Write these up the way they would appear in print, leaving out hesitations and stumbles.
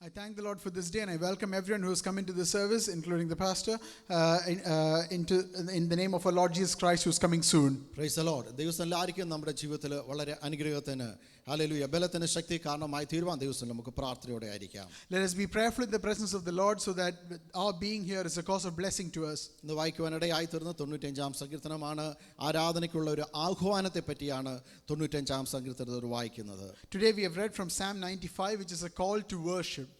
I thank the Lord for this day, and I welcome everyone who has come into the service, including the pastor, in the name of our Lord Jesus Christ, who is coming soon. Praise the Lord. ദൈവം എല്ലാവർക്കും നമ്മുടെ ജീവിതത്തിൽ വളരെ അനുഗ്രഹത്തിന് hallelujah ബലത്തിന് ശക്തി കാരണമായി തീരുവാൻ ദൈവം നമുക്ക് പ്രാർത്ഥനയോടെ ആയിരിക്കാം. Let us be prayerful in the presence of the Lord, so that our being here is a cause of blessing to us. ഇന്ന് വായിക്കുവാനിടയായി തീർന്ന 95-ാം സങ്കീർത്തനമാണ്. ആരാധനയ്ക്കുള്ള ഒരു ആഹ്വാനത്തെ പറ്റിയാണ് 95-ാം സങ്കീർത്തനത്തിൽ വായിക്കുന്നത്. Today we have read from Psalm 95, which is a call to worship.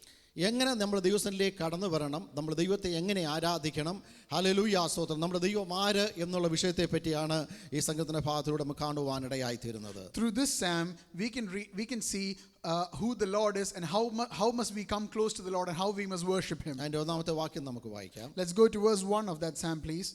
എങ്ങനെ നമ്മൾ ദൈവത്തിലേക്ക് കടന്നു വരണം, നമ്മൾ ദൈവത്തെ എങ്ങനെ ആരാധിക്കണം, ഹല്ലേലൂയ സ്തോത്രം, നമ്മുടെ ദൈവം ആര് എന്നുള്ള വിഷയത്തെ പറ്റിയാണ് ഈ സങ്കീർത്തന ഭാഗത്തിലൂടെ നമുക്ക് കാണുവാനിടയായി തീരുന്നത്. Through this psalm we can see who the Lord is, and how must we come close to the Lord, and how we must worship him. അതിന്റെ ഒന്നാമത്തെ വാക്യം നമുക്ക് വായിക്കാം. Let's go to verse 1 of that psalm, please.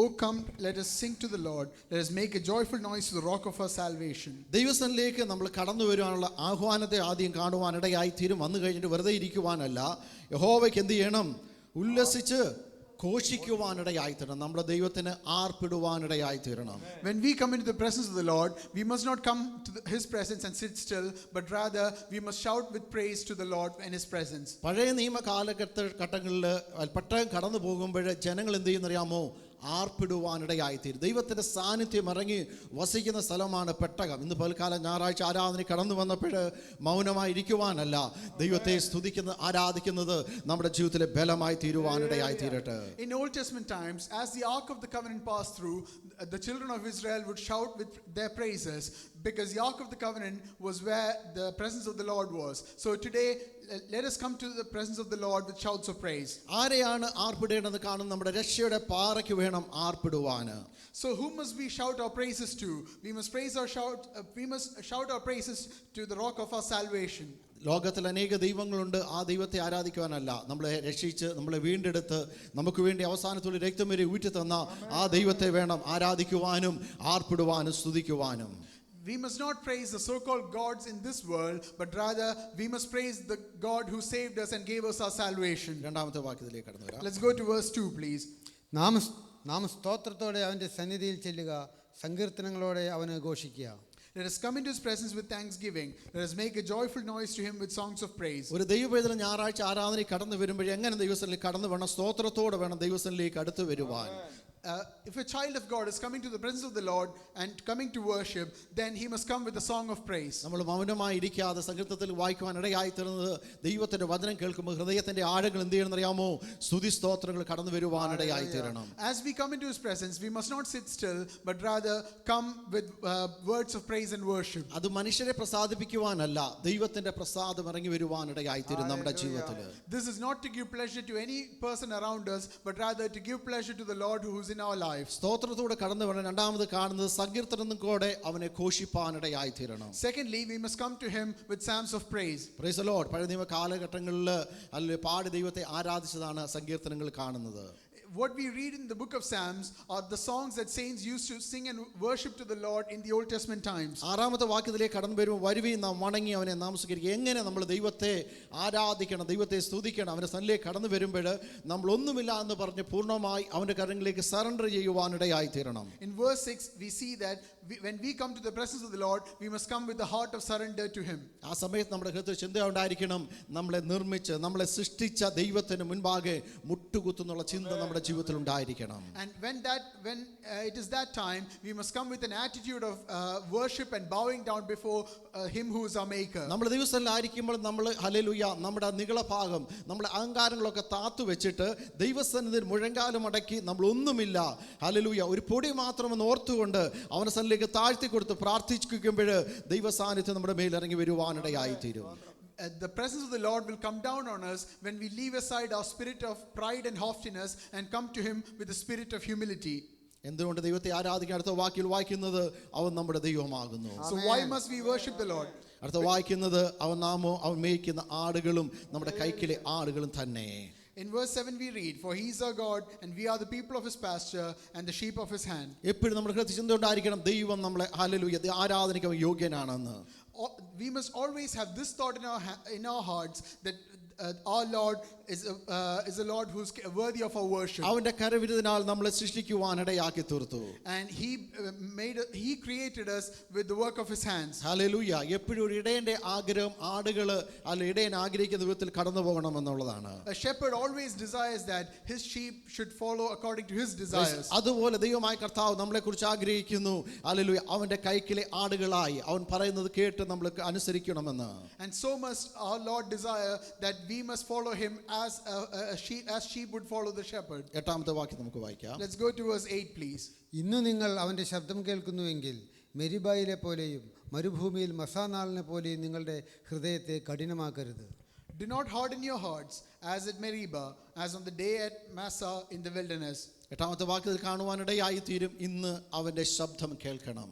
Oh, come, let us sing to the Lord. Let us make a joyful noise to the rock of our salvation. ദൈവസന്നിധിയിലേക്ക് നമ്മൾ കടന്നു വരുവാനുള്ള ആഹ്വാനത്തെ ആദ്യം കാണുവാനിടയായി തീരും. വന്നു കഴിഞ്ഞിട്ട് വെറുതെ ഇരിക്കുവാനല്ല, യഹോവയ്ക്ക് എന്ത് ചെയ്യണം? ഉല്ലസിച്ച് ഘോഷിക്കുവാനിടയായി തീരണം. നമ്മുടെ ദൈവത്തിന് ആർപ്പിടുവാനിടയായി തീരണം. When we come into the presence of the Lord, we must not come to his presence and sit still, but rather we must shout with praise to the Lord in his presence. പഴയ നിയമ കാലഘട്ടങ്ങളിൽ പെട്ടെന്ന് കടന്നു പോകുമ്പോൾ ജനങ്ങൾ എന്ത് ചെയ്യുന്നറിയാമോ? ആർപ്പിടുവാനിടയായിത്തീരും. ദൈവത്തിൻ്റെ സാന്നിധ്യം ഇറങ്ങി വസിക്കുന്ന സ്ഥലമാണ് പെട്ടകം. ഇന്ന് പൽക്കാലം ഞായറാഴ്ച ആരാധന കടന്നു വന്നപ്പോൾ മൗനമായിരിക്കുവാനല്ല, ദൈവത്തെ സ്തുതിക്കുന്ന ആരാധിക്കുന്നത് നമ്മുടെ ജീവിതത്തിലെ ബലമായി തീരുവാനിടയായി തീരട്ടെ. In Old Testament times, as the Ark of the Covenant passed through, the children of Israel would shout with their praises, because the Ark of the Covenant was where the presence of the Lord was. So today, let us come to the presence of the Lord with shouts of praise. ആരെയാണ് ആർപ്പിടേണ്ടത് കാണും? നമ്മുടെ രക്ഷയുടെ പാറയ്ക്ക് വേണം ആർപ്പിടുവാന്. So who must we shout our praises to? We must shout our praises to the rock of our salvation. ലോകത്തിൽ അനേക ദൈവങ്ങളുണ്ട്. ആ ദൈവത്തെ ആരാധിക്കുവാനല്ല, നമ്മളെ രക്ഷിച്ച് നമ്മളെ വീണ്ടെടുത്ത് നമുക്ക് വേണ്ടി അവസാനത്തോടെ രക്തം വരെ ഊറ്റി തന്ന ആ ദൈവത്തെ വേണം ആരാധിക്കുവാനും ആർപ്പിടുവാനും സ്തുതിക്കുവാനും. We must not praise the so-called gods in this world, but rather we must praise the God who saved us and gave us our salvation. രണ്ടാമത്തെ വാക്യത്തിലേക്ക് കടന്നു വരാം. Let's go to verse 2, please. നാം സ്തോത്രത്തോടെ അവൻ്റെ സന്നിധിയിൽ ചെല്ലുക, സങ്കീർത്തനങ്ങളോടെ അവന് ഘോഷിക്കുക. Let us come into his presence with thanksgiving. Let us make a joyful noise to him with songs of praise. ഒരു ദൈവവേദന ഞായറാഴ്ച ആരാധന കടന്നു വരുമ്പോൾ എങ്ങനെ ദൈവസന്നിധിയിലേക്ക് കടന്നു വേണം? സ്തോത്രത്തോടെ വേണം ദൈവസന്നിധിയിലേക്ക് അടുത്ത് വരുവാൻ. If a child of God is coming to the presence of the Lord and coming to worship, then he must come with a song of praise. നമ്മൾ മൗനമായി ഇരിക്കാതെ സങ്കീർത്തനത്തിൽ വായിക്കുവാൻ ഇടയായി തീർന്നത് ദൈവത്തിന്റെ വചനം കേൾക്കുമ്പോൾ ഹൃദയത്തിന്റെ ആഴങ്ങൾ എന്ത് ചെയ്യണമെന്നറിയാമോ? സ്തുതി സ്തോത്രങ്ങൾ കടന്നു വരുവാനിടയായി തീരണം. As we come into his presence, we must not sit still, but rather come with words of praise and worship. അത് മനുഷ്യരെ പ്രസാദിപ്പിക്കുവാനല്ല, ദൈവത്തിന്റെ പ്രസാദം ഇറങ്ങി വരുവാനിടയായി തീരും നമ്മുടെ ജീവിതത്തിൽ. This is not to give pleasure to any person around us, but rather to give pleasure to the Lord who is in our lives. സ്തോത്രത്തോടെ കടന്നു വരണം. രണ്ടാമത് കാണുന്നത് സങ്കീർത്തനം കൂടെ അവനെ ഘോഷിപ്പാനിടയായി തീരണം. Secondly, we must come to him with psalms of praise. Praise the Lord. പഴയ നിയമ കാലഘട്ടങ്ങളിൽ അല്ലെ പാടി ദൈവത്തെ ആരാധിച്ചതാണ് സങ്കീർത്തനങ്ങൾ കാണുന്നത്. What we read in the book of Psalms are the songs that saints used to sing and worship to the Lord in the Old Testament times. ആറാമത്തെ വാക്യത്തിലേക്ക് കടന്നു വരുമ്പോൾ വരുവീൻ നാം വണങ്ങി അവനെ നമസ്കരിക്കുക. എങ്ങനെ നമ്മൾ ദൈവത്തെ ആരാധിക്കണം, ദൈവത്തെ സ്തുതിക്കണം? അവൻ്റെ സന്നിധിയിലേക്ക് കടന്നു വരുമ്പോൾ നമ്മൾ ഒന്നുമില്ല എന്ന് പറഞ്ഞ് പൂർണ്ണമായി അവൻ്റെ കരങ്ങളിലേക്ക് സറണ്ടർ ചെയ്യുവാനിടയായി തീരണം. In verse 6 we see that when we come to the presence of the Lord, we must come with the heart of surrender to him. ആ സമയത്ത് നമ്മുടെ ഹൃദയ ചിന്ത ഉണ്ടായിരിക്കണം, നമ്മളെ നിർമ്മിച്ച് നമ്മളെ സൃഷ്ടിച്ച ദൈവത്തിന് മുൻപാകെ മുട്ടുകുത്തുന്നുള്ള ചിന്ത നമ്മുടെ ജീവിതത്തിൽ ഉണ്ടായിരിക്കണം. And when it is that time, we must come with an attitude of worship and bowing down before him who is our maker. നമ്മൾ ദിവസത്തിലായിരിക്കുമ്പോൾ നമ്മൾ ഹല്ലേലൂയ നമ്മുടെ നികളഭാഗം നമ്മുടെ അഹങ്കാരങ്ങളൊക്കെ താത്തു വെച്ചിട്ട് ദൈവസന്നിധിയിൽ മുഴങ്കാലം അടക്കി നമ്മൾ ഒന്നുമില്ല, ഹല്ലേലൂയ ഒരു പൊടി മാത്രമെന്ന് ഓർത്തുകൊണ്ട് അവന്റെ സന്നിധിയിലേക്ക് താഴ്ത്തി കൊടുത്ത് പ്രാർത്ഥിക്കുമ്പോൾ ദൈവസാന്നിധ്യം നമ്മുടെ മേൽ ഇറങ്ങി വരുവാനിടയായി തീരും. The presence of the Lord will come down on us when we leave aside our spirit of pride and haughtiness and come to him with the spirit of humility. എന്തുകൊണ്ട് ദൈവത്തെ ആരാധിക്കാൻ? അടുത്ത വാക്യത്തിൽ വായിക്കുന്നത് അവൻ നമ്മുടെ ദൈവമാകുന്നു. So why must we worship the Lord? അടുത്ത വായിക്കുന്നത് അവൻ മേയ്ക്കുന്ന ആടുകളും നമ്മുടെ കൈക്കിലെ ആടുകളും തന്നെ. In verse 7 we read, for he is our God and we are the people of his pasture and the sheep of his hand. എപ്പോഴും നമ്മുടെ ഹൃദയത്തിൽ ചിന്ത ഉണ്ടായിരിക്കണം, ദൈവം നമ്മളെ ഹല്ലേലൂയ ആരാധനയ്ക്ക് യോഗ്യനാണെന്ന്. We must always have this thought in our hearts, that our Lord is a Lord who's worthy of our worship. അവന്റെ കരവിരുതിനാൽ നമ്മളെ സൃഷ്ടിക്കുവാനിടയാക്കി തീർത്തു. And he created us with the work of his hands. Hallelujah. എപ്പോഴും ഒരു ഇടയന്റെ ആഗ്രഹം ആടുകള് അല്ല ഇടയൻ ആഗ്രഹിക്കുന്ന വിധത്തിൽ കടന്നു പോകണം എന്നുള്ളതാണ്. A shepherd always desires that his sheep should follow according to his desires. അതുപോലെ ദൈവമായ കർത്താവ് നമ്മളെ കുറിച്ച് ആഗ്രഹിക്കുന്നു. ഹല്ലേലൂയ. അവന്റെ കൈക്കിലെ ആടുകളായി അവൻ പറയുന്നത് കേട്ട് നമ്മൾ അനുസരിക്കണമെന്ന്. And so must our Lord desire that we must follow him as sheep would follow the shepherd. എട്ടാമത്തെ വാക്യം നമുക്ക് വായിക്കാം. Let's go to verse 8 please. ഇന്നു നിങ്ങൾ അവൻ്റെ ശബ്ദം കേൾക്കുന്നുവെങ്കിൽ മെരിബായിലെ പോലെയും മരുഭൂമിയിൽ മസാനാളിനെ പോലെയും നിങ്ങളുടെ ഹൃദയത്തെ കഠിനമാക്കരുത്. Do not harden your hearts as at Meribah, as on the day at Massah in the wilderness. എട്ടാമത്തെ വാക്യത്തിൽ കാണുവാനിടയായി തീരും ഇന്ന് അവന്റെ ശബ്ദം കേൾക്കണം.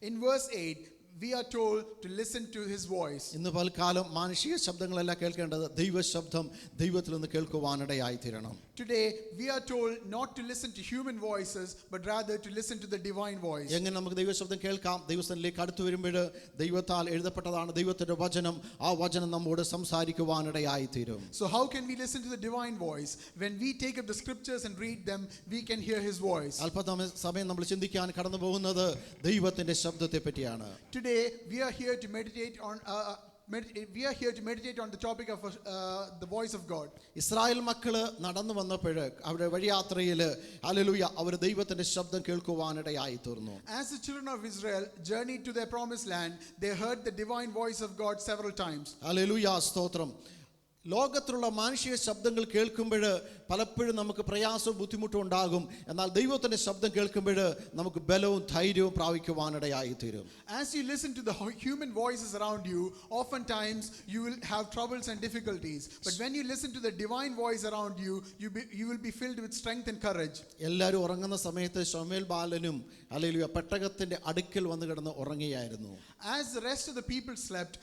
In verse 8 we are told to listen to his voice. ഇന്ന് പൽക്കാലം മാനുഷിക ശബ്ദങ്ങളല്ല കേൾക്കേണ്ടത്, ദൈവ ശബ്ദം ദൈവത്തിൽ നിന്ന് കേൾക്കുവാനിടയായി തീരണം. Today we are told not to listen to human voices but rather to listen to the divine voice. എങ്ങനെ നമുക്ക് ദൈവശബ്ദം കേൾക്കാം? ദൈവസ്ഥനിലേക്ക് അടുത്തു വരുമ്പോൾ ദൈവത്താൽ എഴുതപ്പെട്ടതാണ് ദൈവത്തിന്റെ വചനം. ആ വചനം നമ്മോട് സംസാരിക്കുവാനിടയായി തീരും. So how can we listen to the divine voice? When we take up the scriptures and read them, we can hear his voice. സമയം നമ്മൾ ചിന്തിക്കാൻ കടന്നു പോകുന്നത് ദൈവത്തിന്റെ ശബ്ദത്തെ പറ്റിയാണ്. Today we are here to meditate on the topic of the voice of God. Israel മക്കള് നടന്നു വന്നപ്പോൾ അവരുടെ വഴിയാത്രയിൽ ഹല്ലേലൂയ അവർ ദൈവത്തിന്റെ ശബ്ദം കേൾക്കുവാനിടയായി തീർന്നു. As the children of Israel journeyed to their promised land, they heard the divine voice of God several times. Hallelujah സ്തോത്രം. ലോകത്തിലുള്ള മാനുഷിക ശബ്ദങ്ങൾ കേൾക്കുമ്പോൾ പലപ്പോഴും നമുക്ക് പ്രയാസവും ബുദ്ധിമുട്ടും ഉണ്ടാകും. എന്നാൽ ദൈവത്തിന്റെ ശബ്ദം കേൾക്കുമ്പോൾ നമുക്ക് ബലവും ധൈര്യവും പ്രാപിക്കുവാനിടയായി തീരും. As you listen to the human voices around you, oftentimes you will have troubles and difficulties. But when you listen to the divine voice around you, you will be filled with strength and courage. എല്ലാവരും ഉറങ്ങുന്ന സമയത്ത് ശമൂവേൽ ബാലനും hallelujah പെട്ടകത്തിന്റെ അടുക്കൽ വന്നു കിടന്ന് ഉറങ്ങിയായിരുന്നു. As the rest of the people slept,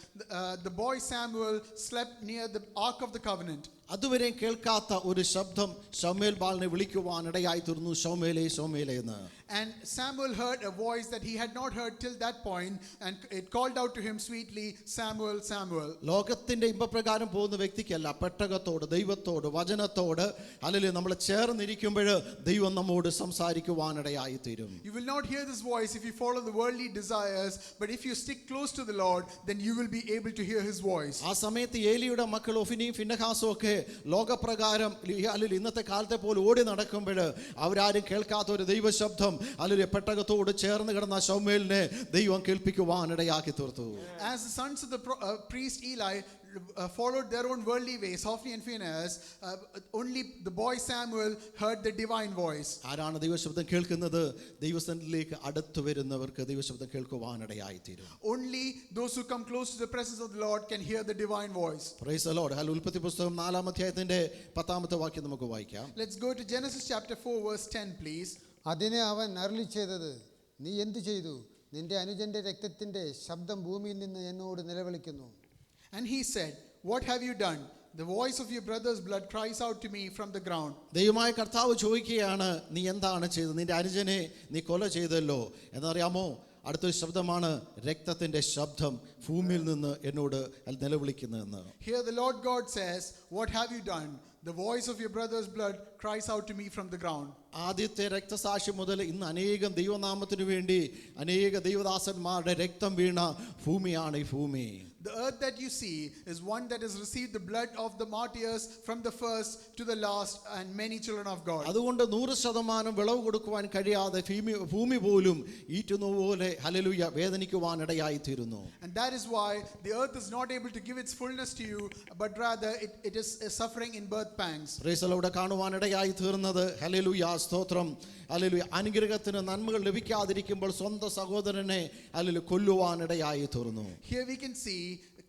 the boy Samuel slept near the Ark of the Covenant. അതുവരെ കേൾക്കാത്ത ഒരു ശബ്ദം ശമൂവേൽ ബാലനെ വിളിക്കുവാനിടയായി തീർന്നു, ശമൂവേലേ ശമൂവേലേ എന്ന്. And Samuel heard a voice that he had not heard till that point, and it called out to him sweetly, Samuel, Samuel. ലോകത്തിന്റെ ഇമ്പപ്രകാരം പോകുന്ന വ്യക്തിക്കല്ല, പെട്ടകത്തോട് ദൈവത്തോട് വചനത്തോട് അല്ലെങ്കിൽ നമ്മൾ ചേർന്നിരിക്കുമ്പോൾ ദൈവം നമ്മോട് സംസാരിക്കുവാനിടയായി തീരും. You will not hear this voice if you follow the worldly desires, but if you stick close to the Lord, then you will be able to hear his voice. ആ സമയത്ത് ഏലിയുടെ മക്കൾ ഒഫ്നിയും ഫിനെഹാസും ഒക്കെ ലോകപ്രകാരം അല്ലെങ്കിൽ ഇന്നത്തെ കാലത്തെ പോലെ ഓടി നടക്കുമ്പോൾ അവരാരും കേൾക്കാത്ത ഒരു ദൈവശബ്ദം അല്ലെങ്കിൽ പെട്ടകത്തോട് ചേർന്ന് കിടന്ന ശമൂവേലിനെ ദൈവം കേൾപ്പിക്കുവാനിടയാക്കി തീർത്തു. As the sons of the priest Eli followed their own worldly ways, Hophni and Phinehas, only the boy Samuel heard the divine voice. ആരാണ് ദൈവശബ്ദം കേൾക്കുന്നത്? ദൈവസന്നിധിയിലേക്ക് അടുത്തു വരുന്നവർക്ക് ദൈവശബ്ദം കേൾക്കുവാനിടയായി തീരും. Only those who come close to the presence of the Lord can hear the divine voice. Praise the Lord. ഉൽപ്പത്തി പുസ്തകം 4-ാം അധ്യായത്തിന്റെ 10-ാമത്തെ വാക്യം നമുക്ക് വായിക്കാം. Let's go to Genesis chapter 4 verse 10 please. അതിനെ അവൻ അരുളി ചെയ്തത്, നീ എന്തു ചെയ്തു? നിന്റെ അനുജന്റെ രക്തത്തിന്റെ ശബ്ദം ഭൂമിയിൽ നിന്ന് എന്നോട് നിലവിളിക്കുന്നു. And he said, what have you done? The voice of your brother's blood cries out to me from the ground. ദൈവമായ കർത്താവ് ചോദിക്കുകയാണ്, നീ എന്താണ് ചെയ്തത്? നിന്റെ അനുജനെ നീ കൊല ചെയ്തല്ലോ. എന്നറിയാമോ? അടുത്തൊരു ശബ്ദമാണ് രക്തത്തിന്റെ ശബ്ദം ഭൂമിയിൽ നിന്ന് എന്നോട് നിലവിളിക്കുന്നതെന്ന്. Here the Lord God says, what have you done? The voice of your brother's blood cries out to me from the ground. ആദ്യത്തെ രക്തസാക്ഷി മുതൽ ഇന്ന് അനേകം ദൈവനാമത്തിനു വേണ്ടി അനേക ദൈവദാസന്മാരുടെ രക്തം വീണ ഭൂമിയാണ് ഈ ഭൂമി. The earth that you see is one that has received the blood of the martyrs from the first to the last, and many children of God. അതുകൊണ്ട് 100% വിളവ് കൊടുക്കുവാൻ കഴിയാതെ ഭൂമി പോലും ഈറ്റുന്നപോലെ ഹല്ലേലൂയ വേദനിക്കുവാനിടയായി തീരുന്നു. And that is why the earth is not able to give its fullness to you, but rather it is suffering in birth pangs. Praise the Lord. കാണുവാനിടയായി തീർന്നത് hallelujah സ്തോത്രം. ഹല്ലേലൂയ. അനുഗ്രഹത്തിന് നന്മകൾ ലഭിക്കാതിരിക്കുമ്പോൾ സ്വന്തം സഹോദരനെ ഹല്ലേലൂയ കൊല്ലുവാനിടയായി തീർന്നു. Here we can see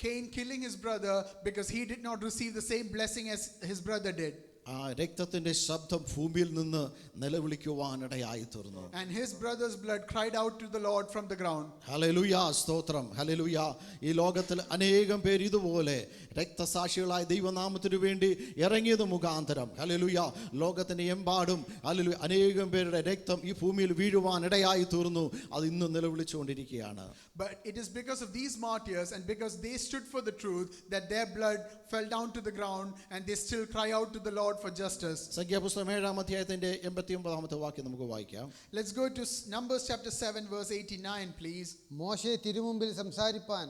Cain killing his brother because he did not receive the same blessing as his brother did. ആ രക്തത്തിൻ്റെ ശബ്ദം ഭൂമിയിൽ നിന്ന് നിലവിളിക്കുവാനിടയായി തീർന്നു. And his brother's blood cried out to the Lord from the ground. Hallelujah, സ്തോത്രം, hallelujah. ഈ ലോകത്തിൽ അനേകം പേര് ഇതുപോലെ രക്തസാക്ഷികളായ ദൈവനാമത്തിനു വേണ്ടി ഇറങ്ങിയത് മുഖാന്തരം ഹല്ലേലൂയ ലോകത്തിൻ്റെ എമ്പാടും ഹല്ലേലൂയ അനേകം പേരുടെ രക്തം ഈ ഭൂമിയിൽ വീഴുവാനിടയായി തീർന്നു. അത് ഇന്ന് നിലവിളിച്ചുകൊണ്ടിരിക്കുകയാണ്. But it is because of these martyrs and because they stood for the truth that their blood fell down to the ground and they still cry out to the Lord for justice. സംഖ്യാപുസ്തകം 7-ാം അധ്യായത്തിന്റെ 89-ാമത്തെ വാക്യം നമുക്ക് വായിക്കാം. Let's go to Numbers chapter 7 verse 89 please. മോശെ തിരുമുമ്പിൽ സംസാരിപ്പാൻ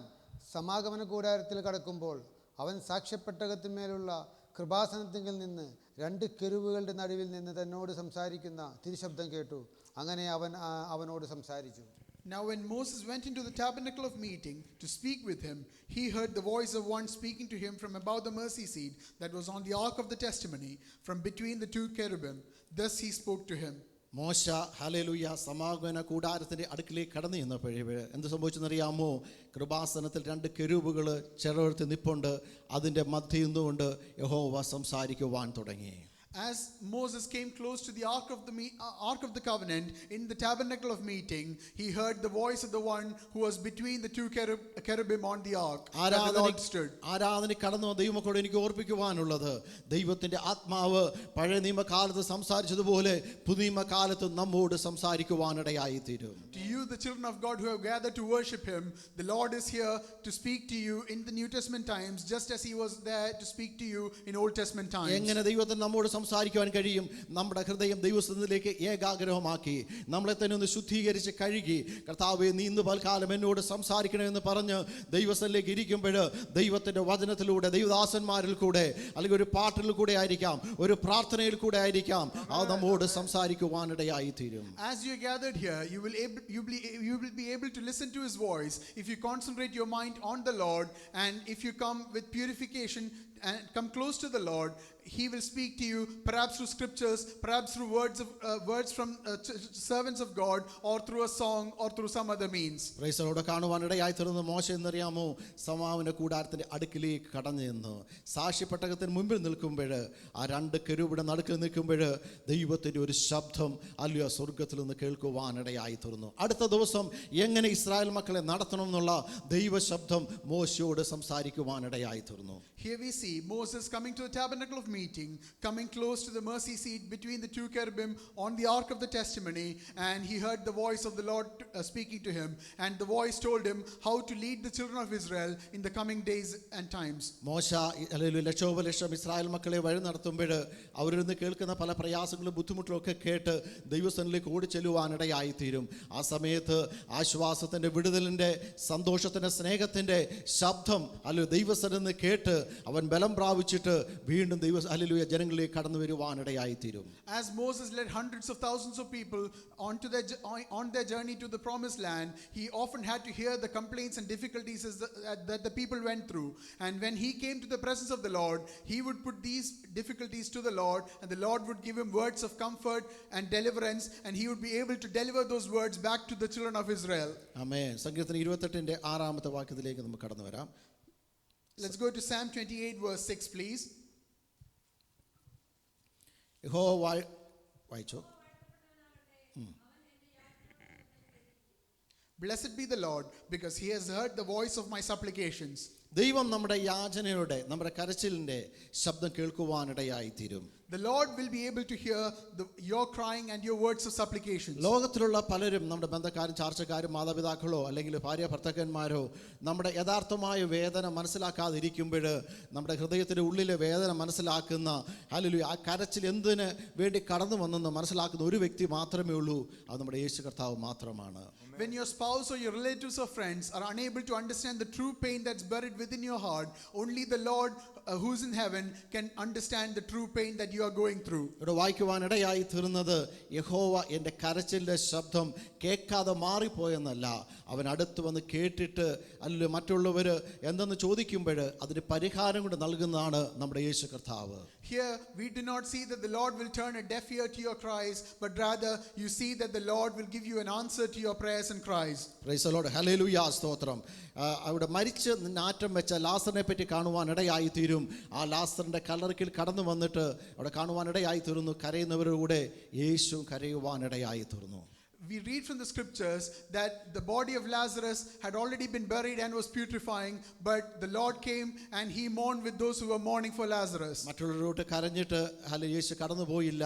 സമാഗമന കൂടാരത്തിൽ കടക്കുമ്പോൾ അവൻ സാക്ഷ്യപ്പെട്ടകത്തിന്മേലുള്ള കൃപാസനത്തിങ്കിൽ നിന്ന് 2 കെരൂബുകളുടെ നടുവിൽ നിന്ന് തന്നോട് സംസാരിക്കുന്ന തിരുശബ്ദം കേട്ടു. അങ്ങനെ അവൻ അവനോട് സംസാരിച്ചു. Now when Moses went into the tabernacle of meeting to speak with him, he heard the voice of one speaking to him from above the mercy seat that was on the ark of the testimony, from between the 2 cherubim. Thus he spoke to him. മോശ hallelujah സമാഗമന കൂടാരത്തിന്റെ അടുക്കിലേക്ക് കടന്നു ചെന്നപ്പോഴേ എന്ത് സംഭവിച്ചെന്നറിയാമോ? കൃപാസനത്തിൽ 2 കെരൂബുകൾ ചിറകെടുത്ത് നിപ്പുണ്ട്. അതിൻ്റെ മധ്യയിൽ നിന്നുകൊണ്ട് യഹോവ സംസാരിക്കുവാൻ തുടങ്ങി. As Moses came close to the ark of the covenant in the tabernacle of meeting, he heard the voice of the one who was between the 2 cherubim on the ark. That the Lord stood. ആരാധന കടന്നു ദൈവമക്കളോട് എനിക്ക് ഓർപ്പിക്കുവാനുള്ളത്, ദൈവത്തിന്റെ ആത്മാവ് പഴയ നിയമകാലത്ത് സംസാരിച്ചതുപോലെ പുതിയ നിയമകാലത്ത് നമ്മോട് സംസാരിക്കുവാനിടയായി തീരും. To you, the children of God who have gathered to worship him, the Lord is here to speak to you in the New Testament times, just as he was there to speak to you in Old Testament times. എങ്ങനെ ദൈവത്തിന് നമ്മോട് സംസാരിക്കുവാൻ കഴിയും? നമ്മുടെ ഹൃദയം ദൈവസ്ഥിതിയിലേക്ക് ഏകാഗ്രഹമാക്കി നമ്മളെ തന്നെ ഒന്ന് ശുദ്ധീകരിച്ച് കഴുകി, കർത്താവേ നീ ഇന്ന് പൽക്കാലം എന്നോട് സംസാരിക്കണമെന്ന് പറഞ്ഞ് ദൈവസ്ഥയിലേക്ക് ഇരിക്കുമ്പോൾ ദൈവത്തിൻ്റെ വചനത്തിലൂടെ ദൈവദാസന്മാരിൽ കൂടെ അല്ലെങ്കിൽ ഒരു പാട്ടിൽ കൂടെ ആയിരിക്കാം, ഒരു പ്രാർത്ഥനയിൽ കൂടെ ആയിരിക്കാം, അത് നമ്മോട് സംസാരിക്കുവാനിടയായി തീരും. As you are gathered here, you will be able to listen to his voice if you concentrate your mind on the Lord, and if you come with purification and come close to the Lord, he will speak to you, perhaps through scriptures, perhaps through words from servants of God, or through a song, or through some other means. പ്രൈസലോടെ കാണുവാനിടയായി തീർന്ന മോശ എന്നറിയാമോ? സമാഗമന കൂടാരത്തിന്റെ അടുക്കിലേക്ക് കടന്നു ചെന്ന് സാക്ഷ്യപ്പെട്ടകത്തിന് മുമ്പിൽ നിൽക്കുമ്പോൾ ആ 2 കെരൂബിയുടെ നടുക്കിൽ നിൽക്കുമ്പോൾ ദൈവത്തിന്റെ ഒരു ശബ്ദം അല്ലയോ സ്വർഗത്തിൽ നിന്ന് കേൾക്കുവാനിടയായി തീർന്നു. അടുത്ത ദിവസം എങ്ങനെ ഇസ്രായേൽ മക്കളെ നടത്തണം എന്നുള്ള ദൈവശബ്ദം മോശയോട് സംസാരിക്കുവാനിടയായി തീർന്നു. Here we see Moses coming to the tabernacle of meeting, coming close to the mercy seat between the 2 cherubim on the ark of the testimony, and he heard the voice of the Lord speaking to him, and the voice told him how to lead the children of Israel in the coming days and times. മോശ ലക്ഷോപലക്ഷം Israel മക്കളെ വഴി നടത്തുമ്പോൾ അവരിൽ നിന്ന് കേൾക്കുന്ന പല പ്രയാസങ്ങളും ബുദ്ധിമുട്ടും ഒക്കെ കേട്ട് ദൈവസ്ഥനിലേക്ക് ഓടിച്ചെല്ലുവാനിടയായി തീരും. ആ സമയത്ത് ആശ്വാസത്തിൻ്റെ, വിടുതലിൻ്റെ, സന്തോഷത്തിൻ്റെ, സ്നേഹത്തിൻ്റെ ശബ്ദം അല്ലയോ ദൈവസ്ഥനിൽ നിന്ന് കേട്ട് അവൻ ബലം പ്രാപിച്ചിട്ട് വീണ്ടും ഹല്ലേലൂയ ജനങ്ങളിലേക്ക് കടന്നു വരുവാനിടയായി തീരും. As Moses led hundreds of thousands of people on their journey to the promised land, he often had to hear the complaints and difficulties that the people went through. And when he came to the presence of the Lord, he would put these difficulties to the Lord, and the Lord would give him words of comfort and deliverance, and he would be able to deliver those words back to the children of Israel. ആമേൻ. സങ്കീർത്തനം 28-ന്റെ 6-ാമത്തെ വാക്യത്തിലേക്ക് നമുക്ക് കടന്നു വരാം. Let's go to Psalm 28 verse 6 please. വായിച്ചോ. Blessed be the Lord, because he has heard the voice of my supplications. ദൈവം നമ്മുടെ യാചനയുടെ, നമ്മുടെ കരച്ചിലിൻ്റെ ശബ്ദം കേൾക്കുവാനിടയായി തീരും. The Lord will be able to hear your crying and your words of supplications. ലോകത്തിലുള്ള പലരും, നമ്മുടെ ബന്ധക്കാരും ചാർച്ചക്കാരും മാതാപിതാക്കളോ അല്ലെങ്കിൽ ഭാര്യ ഭർത്താക്കന്മാരോ നമ്മുടെ യഥാർത്ഥമായ വേദന മനസ്സിലാക്കാതിരിക്കുമ്പോൾ നമ്മുടെ ഹൃദയത്തിൻ്റെ ഉള്ളിലെ വേദന മനസ്സിലാക്കുന്ന ഹല്ലേലൂയ ആ കരച്ചിൽ എന്തിന് വേണ്ടി കടന്നു വന്നെന്ന് മനസ്സിലാക്കുന്ന ഒരു വ്യക്തി മാത്രമേ ഉള്ളൂ. അത് നമ്മുടെ യേശു കർത്താവ് മാത്രമാണ്. When your spouse or your relatives or friends are unable to understand the true pain that's buried within your heart, only the Lord who's in heaven can understand the true pain that you are going through. ഇവിടെ വായിക്കുവാനിടയായി തീർന്നത് യഹോവ എൻ്റെ കരച്ചിലിൻ്റെ ശബ്ദം കേൾക്കാതെ മാറിപ്പോയെന്നല്ല, അവൻ അടുത്ത് വന്ന് കേട്ടിട്ട് അല്ല മറ്റുള്ളവർ എന്തെന്ന് ചോദിക്കുമ്പോൾ അതിന് പരിഹാരം കൊണ്ട് നൽകുന്നതാണ് നമ്മുടെ യേശു കർത്താവ്. Here we do not see that the Lord will turn a deaf ear to your cries, but rather you see that the Lord will give you an answer to your prayers and cries. Praise the Lord. Hallelujah, സ്തോത്രം. അവിടെ മരിച്ച് നാറ്റം വെച്ച ലാസറിനെ പറ്റി കാണുവാനിടയായി തീരും. പേരും ആ ലാസറിൻ്റെ കല്ലറയ്ക്കൽ കടന്നു വന്നിട്ട് അവിടെ കാണുവാനിടയായി തീർന്നു. കരയുന്നവരുടെ കൂടെ യേശു കരയുവാനിടയായി തീർന്നു. We read from the scriptures that the body of Lazarus had already been buried and was putrefying, but the Lord came and he mourned with those who were mourning for Lazarus. മറ്റുള്ളവരോട്ട് കരഞ്ഞിട്ട് യേശു കടന്നു പോയില്ല.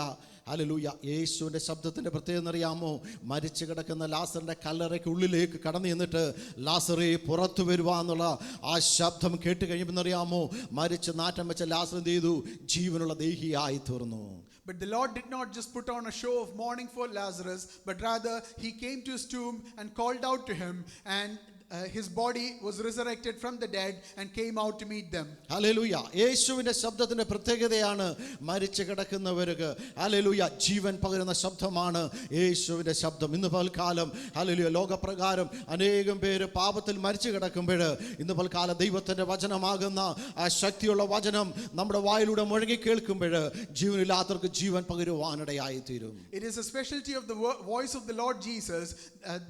Hallelujah. യേശുവിൻ്റെ ശബ്ദത്തിൻ്റെ പ്രത്യേകത അറിയാമോ? മരിച്ചു കിടക്കുന്ന ലാസറിൻ്റെ കല്ലറയ്ക്ക് ഉള്ളിലേക്ക് കടന്നു ചെന്നിട്ട് ലാസറെ പുറത്തു വരുവാന്നുള്ള ആ ശബ്ദം കേട്ട് കഴിയുമ്പോൾ അറിയാമോ, മരിച്ച് നാറ്റം വെച്ച ലാസർ എന്ത് ചെയ്തു? ജീവനുള്ള ദേഹിയായി തീർന്നു. But the Lord did not just put on a show of mourning for Lazarus, but rather he came to his tomb and called out to him, and his body was resurrected from the dead and came out to meet them. Hallelujah. യേശുവിൻ്റെ ശബ്ദത്തിൻ്റെ പ്രത്യേകതയാണ് മരിച്ചു കിടക്കുന്നവർക്ക് hallelujah ജീവൻ പകരുന്ന ശബ്ദമാണ് യേശുവിൻ്റെ ശബ്ദം. ഇന്ന് പൽക്കാലം hallelujah ലോകപ്രകാരം അനേകം പേര് പാപത്തിൽ മരിച്ചു കിടക്കുമ്പോൾ ഇന്ന് പൽക്കാലം ദൈവത്തിൻ്റെ വചനമാകുന്ന ആ ശക്തിയുള്ള വചനം നമ്മുടെ വായിലൂടെ മുഴങ്ങി കേൾക്കുമ്പോൾ ജീവനില്ലാത്തവർക്ക് ജീവൻ പകരുവാനിടയായി തീരും. It is a specialty of the voice of the Lord Jesus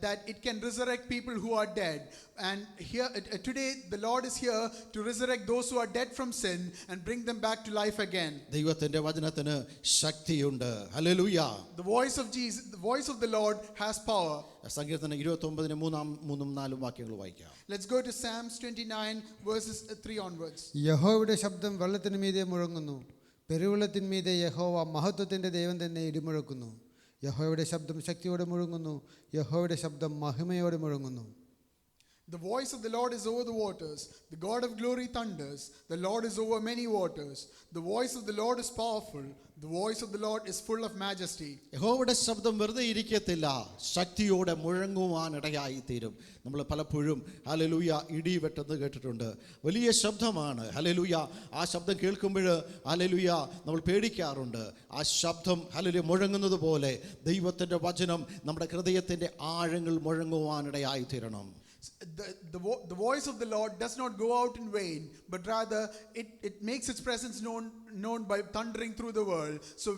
that it can resurrect people who are dead. And here today the Lord is here to resurrect those who are dead from sin and bring them back to life again. ദൈവത്തിന്റെ വചനത്തിന് ശക്തിയുണ്ട്. Hallelujah. The voice of Jesus, the voice of the Lord has power. സങ്കീർത്തനം 29 മൂന്നും 4 വാക്യങ്ങൾ വായിക്കാം. Let's go to Psalms 29 verses 3 onwards. യഹോവയുടെ ശബ്ദം വെള്ളത്തിന് മീതെ മുഴങ്ങുന്നു, പെരുവെള്ളത്തിന്മീതെ യഹോവ മഹത്വത്തിൻ്റെ ദൈവം തന്നെ ഇടിമുഴക്കുന്നു. യഹോവയുടെ ശബ്ദം ശക്തിയോടെ മുഴങ്ങുന്നു, യഹോവയുടെ ശബ്ദം മഹിമയോടെ മുഴങ്ങുന്നു. The voice of the Lord is over the waters. The God of glory thunders. The Lord is over many waters. The voice of the Lord is powerful. The voice of the Lord is full of majesty. യഹോവയുടെ ശബ്ദം വെറുതെ ഇരിക്കത്തില്ല, ശക്തിയോടെ മുഴങ്ങുവാനിടയായി തീരും. നമ്മൾ പലപ്പോഴും hallelujah ഇടി വെട്ടെന്ന് കേട്ടിട്ടുണ്ട്. വലിയ ശബ്ദമാണ്. ഹല്ലേലൂയ. ആ ശബ്ദം കേൾക്കുമ്പോൾ ഹല്ലേലൂയ നമ്മൾ പേടിക്കാറുണ്ട്. ആ ശബ്ദം ഹല്ലേലൂയ മുഴങ്ങുന്നത് പോലെ ദൈവത്തിൻ്റെ വചനം നമ്മുടെ ഹൃദയത്തിൻ്റെ ആഴങ്ങൾ മുഴങ്ങുവാനിടയായി തീരണം. The voice of the Lord does not go out in vain, but rather it makes its presence known by thundering through the world. So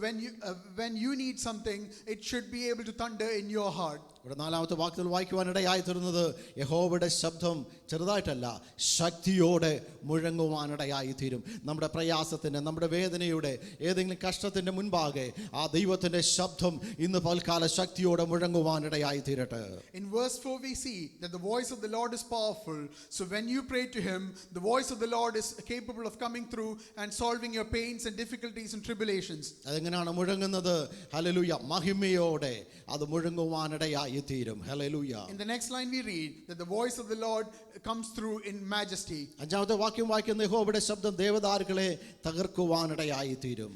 when you need something, it should be able to thunder in your heart. ഇവിടെ 4-ാമത്തെ വാക്യത്തിൽ വായിക്കുവാനിടയായി തീർന്നത് യഹോവയുടെ ശബ്ദം ചെറുതായിട്ടല്ല, ശക്തിയോടെ മുഴങ്ങുവാനിടയായി തീരും. നമ്മുടെ പ്രയാസത്തിൻ്റെ, നമ്മുടെ വേദനയുടെ, ഏതെങ്കിലും കഷ്ടത്തിൻ്റെ മുൻപാകെ ആ ദൈവത്തിൻ്റെ ശബ്ദം ഇന്ന് പൽക്കാല ശക്തിയോടെ മുഴങ്ങുവാനിടയായി തീരട്ടെ. In verse 4 we see that the voice of the Lord is powerful. So when you pray to him, the voice of the Lord is capable of coming through and solving your pains and difficulties and tribulations. അതെങ്ങനെയാണ് മുഴങ്ങുന്നത്? Hallelujah. മഹിമയോടെ അത് മുഴങ്ങുവാനിടയായി തീരും. Hallelujah. In the next line we read that the voice of the Lord comes through in majesty. 5-ാമത്തെ വാക്യം വായിക്കുന്ന യഹോവയുടെ ശബ്ദം ദേവദാരുക്കളെ തകർക്കുവാനിടയായി തീരും.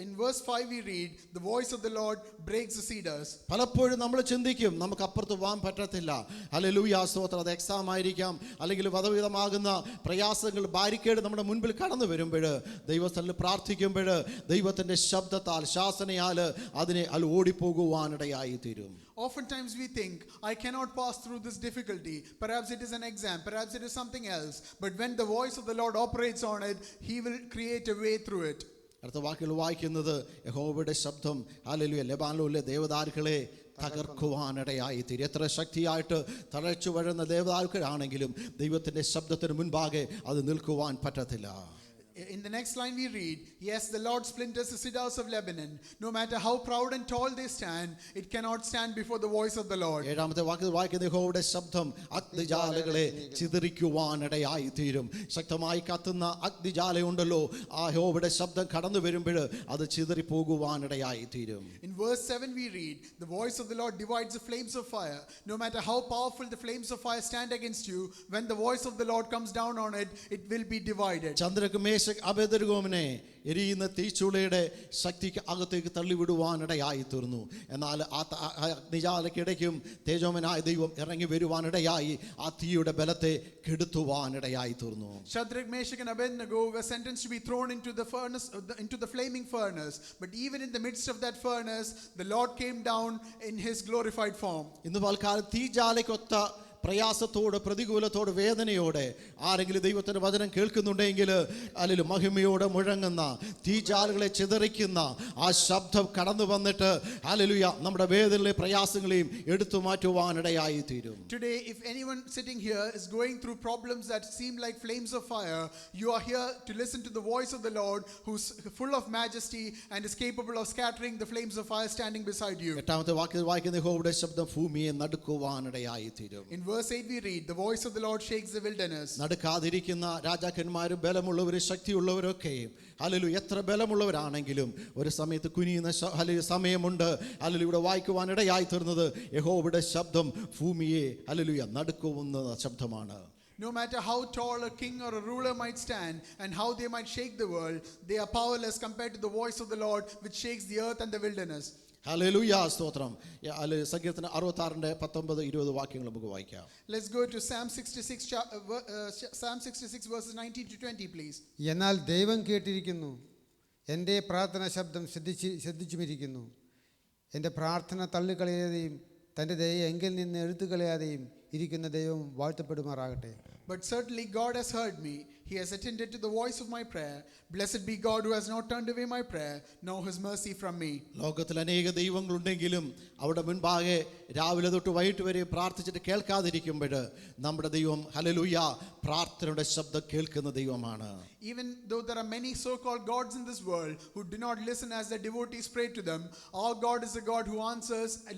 In verse 5 we read the voice of the Lord breaks the cedars. പലപ്പോഴും നമ്മൾ ചിന്തിക്കും നമുക്ക് അപ്പുറത്ത് പോകാൻ പറ്റത്തില്ല. ഹല്ലേലൂയ. സ്തോത്രം. അത് എക്സാം ആയിരിക്കാം, അല്ലെങ്കിൽ വധവിധമാകുന്ന പ്രയാസങ്ങൾ, ബാരിക്കേഡ് നമ്മുടെ മുൻപിൽ കടന്നു വരുമ്പോൾ ദൈവസ്ഥലിൽ പ്രാർത്ഥിക്കുമ്പോൾ ദൈവത്തിൻ്റെ ശബ്ദത്താൽ, ശാസനയാൽ അതിനെ ഓടിപ്പോകുവാനിടയായി തീരും. Oftentimes we think, I cannot pass through this difficulty. Perhaps it is an exam, perhaps it is something else. But when the voice of the Lord operates on it, he will create a way through it. അടുത്ത വാക്കുകൾ വായിക്കുന്നത് യഹോവയുടെ ശബ്ദം hallelujah ലെബാനോനിലെ ദേവദാരുക്കളെ തകർക്കുവാനിടയായി തീരും. എത്ര ശക്തിയായിട്ട് തഴച്ചു വരുന്ന ദേവദാരുക്കളാണെങ്കിലും ദൈവത്തിൻ്റെ ശബ്ദത്തിന് മുൻപാകെ അത് നിൽക്കുവാൻ പറ്റത്തില്ല. In the next line we read, yes, the Lord splinters the cedars of Lebanon. No matter how proud and tall they stand, it cannot stand before the voice of the Lord. 7-ാമത്തെ വാക്യത്തിൽ വായിക്കുന്ന യഹോവയുടെ ശബ്ദം അഗ്നിജാലകളെ ചിതറിക്കുവാനിടയായി തീരും. ശക്തമായി കത്തുന്ന അഗ്നിജാലയുണ്ടല്ലോ, ആ യഹോവയുടെ ശബ്ദം കടന്നു വരുമ്പോൾ അത് ചിതറിപ്പോകുവാനിടയായി തീരും. In verse 7 we read, the voice of the Lord divides the flames of fire. No matter how powerful the flames of fire stand against you, when the voice of the Lord comes down on it, it will be divided. ചന്ദ്രക്ക് Meshach അബേദ്നെഗോവിനെ എരിയുന്ന തീച്ചൂളയുടെ ശക്തിക്ക് അകത്തേക്ക് തള്ളിവിടുവാനിടയായി തീർന്നു. എന്നാൽ ആ അഗ്നിജാലയ്ക്കിടയ്ക്കും തേജോമനായ ദൈവം ഇറങ്ങി വരുവാനിടയായി ആ തീയുടെ ബലത്തെ കെടുത്തുവാനിടയായി തീർന്നു. Shadrach, Meshach and Abednego were sentenced to be thrown into the furnace, into the flaming furnace. But even in the midst of that furnace, the Lord came down in his glorified form. ഇന്ന് പൽക്കാലം തീജാലയ്ക്കൊത്ത പ്രയാസത്തോട് പ്രതികൂലത്തോട് വേദനയോടെ ആരെങ്കിലും ദൈവത്തിൻ്റെ വചനം കേൾക്കുന്നുണ്ടെങ്കിൽ അല്ലെങ്കിൽ മഹിമയോടെ മുഴങ്ങുന്ന തീജാലുകളെ ചിതറിക്കുന്ന ആ ശബ്ദം കടന്നു വന്നിട്ട് ഹല്ലേലൂയ നമ്മുടെ വേദനകളെയും പ്രയാസങ്ങളെയും എടുത്തു മാറ്റുവാനിടയായി തീരും. Today, if anyone sitting here is going through problems that seem like flames of fire, you are here to listen to the voice of the Lord, who's full of majesty and is capable of scattering the flames of fire standing beside you. എട്ടാമത്തെ വാക്യത്തിൽ വായിക്കുന്ന യഹോവയുടെ ശബ്ദം ഭൂമിയെ നടുക്കുവാനിടയായി തീരും. In verse 8 we read, the voice of the Lord shakes the wilderness. നടുക്കാതിരിക്കുന്ന രാജാക്കന്മാരും ബലമുള്ളവരും ശക്തിയുള്ളവരൊക്കെയും hallelujah എത്ര ബലമുള്ളവരാണെങ്കിലും ഒരു സമയത്ത് കുനിയുന്ന സമയമുണ്ട്. ഹല്ലേലൂയ ഇവിടെ വായിക്കുവാനിടയായി തീർന്നത് യഹോവയുടെ ശബ്ദം ഭൂമിയെ ഹല്ലേലൂയ നടുക്കുവുന്ന ശബ്ദമാണ്. No matter how tall a king or a ruler might stand and how they might shake the world, they are powerless compared to the voice of the Lord which shakes the earth and the wilderness. Hallelujah സ്തോത്രം. സങ്കീർത്തനം 66:19-20 വാക്യങ്ങൾ നമുക്ക് വായിക്കാം. Let's go to Psalm 66 verses 19 to 20 please. എന്നാൽ ദൈവം കേട്ടിരിക്കുന്നു, എൻ്റെ പ്രാർത്ഥന ശബ്ദം ശ്രദ്ധിച്ചുമിരിക്കുന്നു. എൻ്റെ പ്രാർത്ഥന തള്ളിക്കളയാതെയും തൻ്റെ ദയ എങ്കിൽ നിന്ന് എടുത്തുകളയാതെയും ഇരിക്കുന്ന ദൈവം വാഴ്ത്തപ്പെടുമാറാകട്ടെ. But certainly God has heard me. He has attended to the voice of my prayer. Blessed be God who has not turned away my prayer, nor his mercy from me. ലോകത്തിൽ അനേക ദൈവങ്ങളുണ്ടെങ്കിലും അവിടെ മുൻപാകെ രാവിലെ തൊട്ട് വൈകിട്ട് വരെ പ്രാർത്ഥിച്ചിട്ട് കേൾക്കാതിരിക്കുമ്പോൾ നമ്മുടെ ദൈവം ഹല്ലേലൂയ പ്രാർത്ഥനയുടെ ശബ്ദം കേൾക്കുന്ന ദൈവമാണ്. Even though there are many so-called gods in this world who do not listen as their devotees pray to them, our God is a God who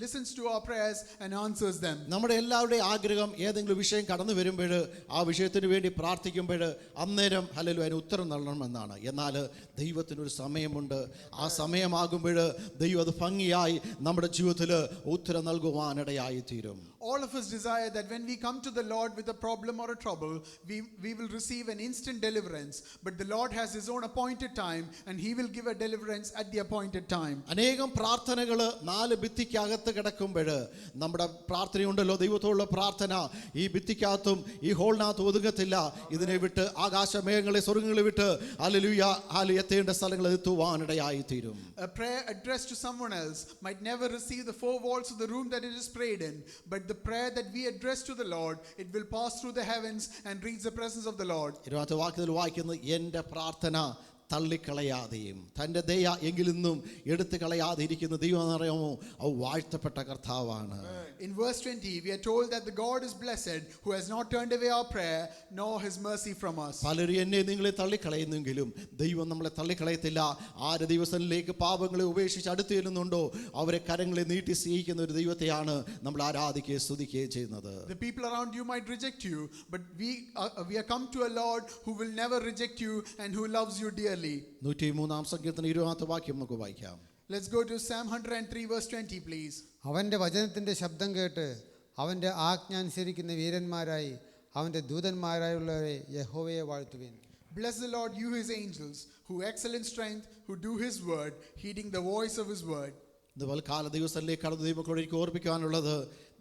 listens to our prayers and answers them. നമ്മുടെ എല്ലാവരുടെയും ആഗ്രഹം ഏതെങ്കിലും വിഷയം കടന്നു വരുമ്പോൾ ആ വിഷയത്തിന് വേണ്ടി പ്രാർത്ഥിക്കുമ്പോൾ അന്നേരം ഹല്ലേലൂയ അതിന് ഉത്തരം നൽകണമെന്നാണ്. എന്നാൽ ദൈവത്തിനൊരു സമയമുണ്ട്. ആ സമയമാകുമ്പോൾ ദൈവം അത് ഭംഗിയായി നമ്മുടെ ജീവിതത്തിൽ ഉത്തരം നൽകുവാനിടയായി തീരും. All of us desire that when we come to the Lord with a problem or a trouble, we will receive an instant deliverance. But the Lord has his own appointed time and he will give a deliverance at the appointed time. അനേകം പ്രാർത്ഥനകൾ 4 ഭിത്തിക്കകത്ത് കിടക്കുമ്പോൾ നമ്മുടെ പ്രാർത്ഥനയുണ്ടല്ലോ, ദൈവത്തോടുള്ള പ്രാർത്ഥന ഈ ഭിത്തിക്കകത്തും ഈ ഹോളിനകത്ത് ഒതുങ്ങത്തില്ല. ഇതിനെ വിട്ട് ആകാശമേഘങ്ങളെ സ്വർഗ്ഗങ്ങളെ വിട്ട് ഹല്ലേലൂയ എത്തേണ്ട സ്ഥലങ്ങളിൽ എത്തുവാനിടയായി തീരും. A prayer addressed to someone else might never receive the 4 walls of the room that it is prayed in, but the prayer that we address to the Lord, it will pass through the heavens and reach the presence of the Lord. 20ാമത്തെ വാക്യത്തിൽ വായിക്കുന്നത് എൻ്റെ പ്രാർത്ഥന തള്ളിക്കളയാതെയും തൻ്റെ ദയ എങ്കിലൊന്നും എടുത്തു കളയാതെ ഇരിക്കുന്ന ദൈവം എന്നറിയാമോ, അവ വാഴ്ത്തപ്പെട്ട കർത്താവാണ്. In verse 20 we are told that the God is blessed who has not turned away our prayer nor his mercy from us. പലരും എന്നെ നിങ്ങളെ തള്ളിക്കളയുന്നെങ്കിലും ദൈവം നമ്മളെ തള്ളിക്കളയത്തില്ല. ആര് ദൈവസന്നിധിയിലേക്ക് പാപങ്ങളെ ഉപേക്ഷിച്ച് അടുത്ത് ചെല്ലുന്നുണ്ടോ അവരെ കരങ്ങളെ നീട്ടി സ്നേഹിക്കുന്ന ഒരു ദൈവത്തെയാണ് നമ്മൾ ആരാധിക്കുകയും സ്തുതിക്കുകയും ചെയ്യുന്നത്. The people around you might reject you, but we are come to a Lord who will never reject you and who loves you dearly. 103-ാം സങ്കീർത്തനം 20ാമത്തെ വാക്യം നമുക്ക് വായിക്കാം. Let's go to Psalm 103 verse 20 please. അവൻ്റെ വചനത്തിൻ്റെ ശബ്ദം കേട്ട് അവൻ്റെ ആജ്ഞ അനുസരിക്കുന്ന വീരന്മാരായി അവൻ്റെ ദൂതന്മാരായുള്ളവരെ യഹോവയെ വാഴ്ത്തുവിൻ. Bless the Lord, you his angels, who excel in strength, who do his word, heeding the voice of his word. ഇതുപോലെ കാല ദിവസത്തിലേക്ക് കടന്നു ദൈവങ്ങളോട് എനിക്ക് ഓർപ്പിക്കാനുള്ളത്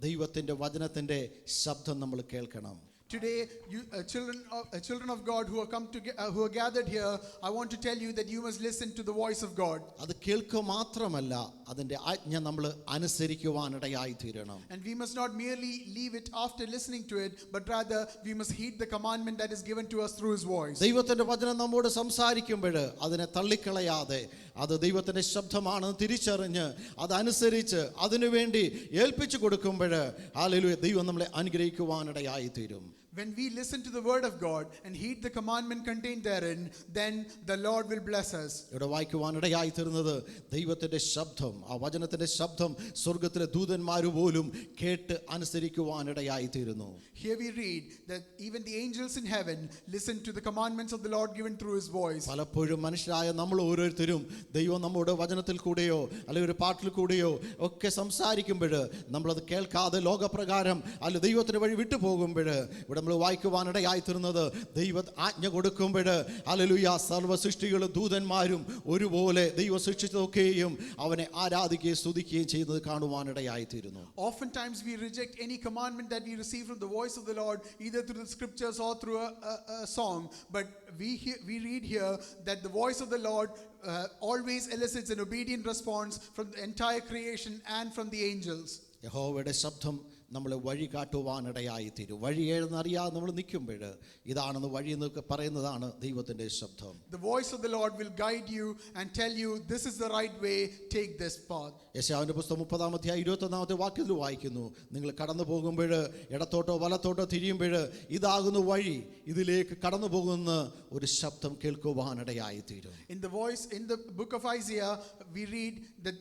ദൈവത്തിൻ്റെ വചനത്തിൻ്റെ ശബ്ദം നമ്മൾ കേൾക്കണം. Today, you children of God who are gathered here, I want to tell you that you must listen to the voice of God. അത് കേൾക്കുക മാത്രമല്ല അതിൻ്റെ ആജ്ഞ നമ്മൾ അനുസരിക്കുവാനിടയായി തീരണം. And we must not merely leave it after listening to it, but rather we must heed the commandment that is given to us through his voice. ദൈവത്തിൻ്റെ വചനം നമ്മോട് സംസാരിക്കുമ്പോൾ അതിനെ തള്ളിക്കളയാതെ അത് ദൈവത്തിൻ്റെ ശബ്ദമാണെന്ന് തിരിച്ചറിഞ്ഞ് അതനുസരിച്ച് അതിനുവേണ്ടി ഏൽപ്പിച്ചു കൊടുക്കുമ്പോൾ ഹല്ലേലൂയ ദൈവം നമ്മളെ അനുഗ്രഹിക്കുവാനിടയായി തീരും. When we listen to the word of God and heed the commandment contained therein, then the Lord will bless us. ഇവിടെ വായിക്കുവാനിടയായി തീർന്നത് ദൈവത്തിൻ്റെ ശബ്ദം, ആ വചനത്തിൻ്റെ ശബ്ദം സ്വർഗത്തിലെ ദൂതന്മാർ പോലും കേട്ട് അനുസരിക്കുവാനിടയായി തീരുന്നു. Here we read that even the angels in heaven listen to the commandments of the Lord given through his voice. പലപ്പോഴും മനുഷ്യരായ നമ്മൾ ഓരോരുത്തരും ദൈവം നമ്മോട് വചനത്തിൽ കൂടെയോ അല്ലെങ്കിൽ ഒരു പാട്ടിൽ കൂടെയോ ഒക്കെ സംസാരിക്കുമ്പോൾ നമ്മളത് കേൾക്കാതെ ലോകപ്രകാരം അല്ല ദൈവത്തിന് വഴി വിട്ടു പോകുമ്പോൾ ഇവിടെ നമ്മൾ വായിക്കുവാനിടയായി തീർന്നത് ദൈവ ആജ്ഞ കൊടുക്കുമ്പോൾ ഹല്ലേലൂയ സർവ്വ സൃഷ്ടികളും ദൂതന്മാരും ഒരുപോലെ ദൈവം സൃഷ്ടിച്ചതൊക്കെയും അവനെ ആരാധിക്കുകയും സ്തുതിക്കുകയും ചെയ്യുന്നത് കാണുവാനിടയായി തീരുന്നു. Oftentimes we reject any commandment that we receive from the voice of the Lord, either through the scriptures or through a song, but we read here that the voice of the Lord always elicits an obedient response from the entire creation and from the angels. യഹോവയുടെ ശബ്ദം നമ്മളെ വഴി കാട്ടുവാനിടയായി തീരും. വഴി ഏതെന്നറിയാതെ നമ്മൾ നിൽക്കുമ്പോൾ ഇതാണെന്ന് വഴി എന്നൊക്കെ പറയുന്നതാണ് ദൈവത്തിൻ്റെ ശബ്ദം. The voice of the Lord will guide you and tell you, this is the right way, take this path. യെശയ്യാവിന്റെ പുസ്തകം 30-21 വാക്യത്തിൽ വായിക്കുന്നു, നിങ്ങൾ കടന്നു പോകുമ്പോൾ ഇടത്തോട്ടോ വലത്തോട്ടോ തിരിയുമ്പോൾ ഇതാകുന്നു വഴി, ഇതിലേക്ക് കടന്നു പോകുന്ന ഒരു ശബ്ദം കേൾക്കുവാനിടയായി തീരും. In the book of Isaiah, we read that